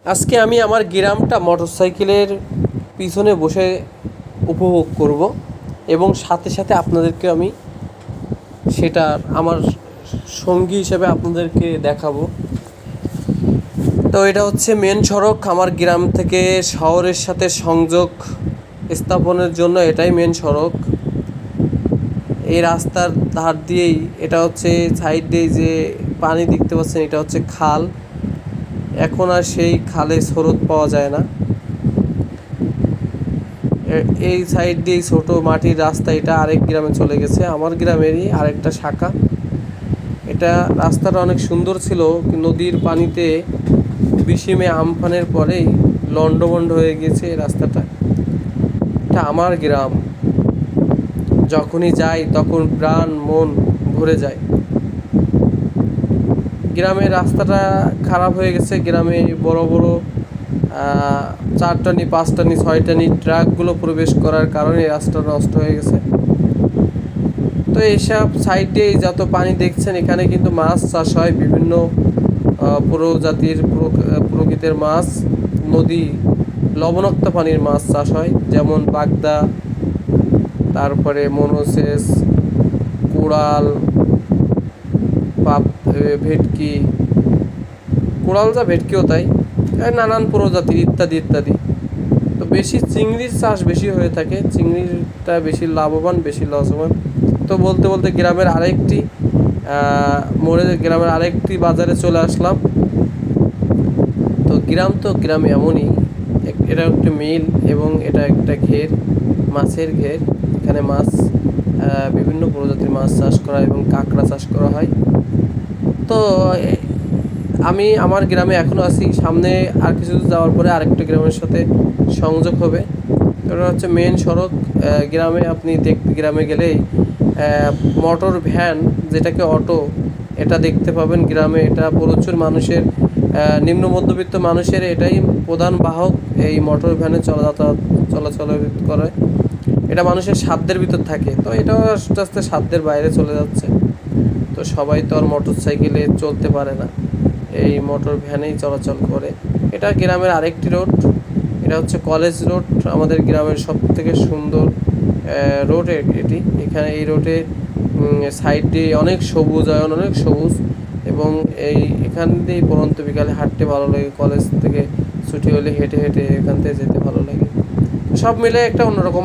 আজকে আমি আমার গ্রামটা মোটরসাইকেলের পিছনে বসে উপভোগ করব এবং সাথে সাথে আপনাদেরকে আমি সেটা আমার সঙ্গী হিসেবে আপনাদেরকে দেখাবো। তো এটা হচ্ছে মেন সড়ক, আমার গ্রাম থেকে শহরের সাথে সংযোগ স্থাপনের জন্য এটাই মেন সড়ক। এই রাস্তার ধার দিয়েই এটা হচ্ছে সাইড দিয়ে যে পানি দেখতে পাচ্ছেন, এটা হচ্ছে খাল। এখন আর সেই খালে স্রোত পাওয়া যায় না। এই সাইড দিয়ে ছোট মাটির রাস্তা, এটা আরেক গ্রামে চলে গেছে, আমার গ্রামেরই আরেকটা শাখা। এটা রাস্তাটা অনেক সুন্দর ছিল, নদীর পানিতে বিশিমে আমফানের পরেই লন্ডভন্ড হয়ে গেছে এই রাস্তাটা। এটা আমার গ্রাম, যখনই যাই তখন প্রাণ মন ভরে যায়। গ্রামের রাস্তাটা খারাপ হয়ে গেছে, গ্রামে বড় বড় 4 টানি 5 টানি 6 টানি ট্রাকগুলো প্রবেশ করার কারণে রাস্তাটা নষ্ট হয়ে গেছে। তো এইসব সাইডে যত পানি দেখছেন, এখানে কিন্তু মাছ চাষ হয়, বিভিন্ন প্রজাতির প্রকৃতির মাছ, নদী লবণাক্ত পানির মাছ চাষ হয়, যেমন বাগদা, তারপরে মনোসেস, কোরাল, ভেটকি, কোরাল যা ভেটকিও তাই, নানান প্রজাতির ইত্যাদি ইত্যাদি। তো বেশি চিংড়ির চাষ বেশি হয়ে থাকে, চিংড়িটা বেশি লাভবান, বেশি লসবান। তো বলতে বলতে গ্রামের আরেকটি বাজারে চলে আসলাম। তো গ্রামে এমনই, এটা একটা মিল এবং এটা একটা ঘের, মাছের ঘের। এখানে মাছ, বিভিন্ন প্রজাতির মাছ চাষ করা এবং কাঁকড়া চাষ করা হয়। তো আমি আমার গ্রামে এখনও আছি, সামনে আর কিছু যাওয়ার পরে আরেকটা গ্রামের সাথে সংযোগ হবে। এটা হচ্ছে মেন সড়ক। গ্রামে গেলেই মোটর ভ্যান, যেটাকে অটো, এটা দেখতে পাবেন গ্রামে। এটা প্রচুর মানুষের, নিম্ন মধ্যবিত্ত মানুষের এটাই প্রধান বাহক, এই মোটর ভ্যানে চলাচল করে। এটা মানুষের সাধ্যের ভিতর থাকে, তো এটাও আস্তে আস্তে সাধ্যের বাইরে চলে যাচ্ছে। তো সবাই তো আর মোটর সাইকেলে চলতে পারে না, এই মোটর ভ্যানেই চলাচল করে। এটা গ্রামের আরেকটি রোড, এটা হচ্ছে কলেজ রোড, আমাদের গ্রামের সব থেকে সুন্দর রোড এটি। এখানে এই রোডে সাইড দিয়ে অনেক সবুজায়ন, অনেক সবুজ, এবং এখান দিয়েই পড়ন্ত বিকালে হাঁটতে ভালো লাগে, কলেজ থেকে ছুটি হলে হেঁটে হেঁটে এখান থেকে যেতে ভালো লাগে। সব মিলে একটা অন্যরকম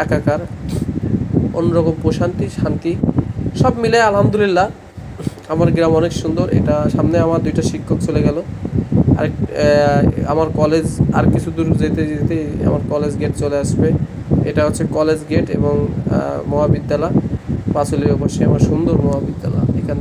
একাকার, অন্যরকম প্রশান্তি, শান্তি, সব মিলে আলহামদুলিল্লাহ আমার গ্রাম অনেক সুন্দর। এটা সামনে আমার 2টা শিক্ষক চলে গেল, আর আমার কলেজ আর কিছু দূর যেতে যেতে আমার কলেজ গেট চলে আসবে। এটা হচ্ছে কলেজ গেট এবং মহাবিদ্যালয়, পাঁচুলির অবশ্যই আমার সুন্দর মহাবিদ্যালয়। এখান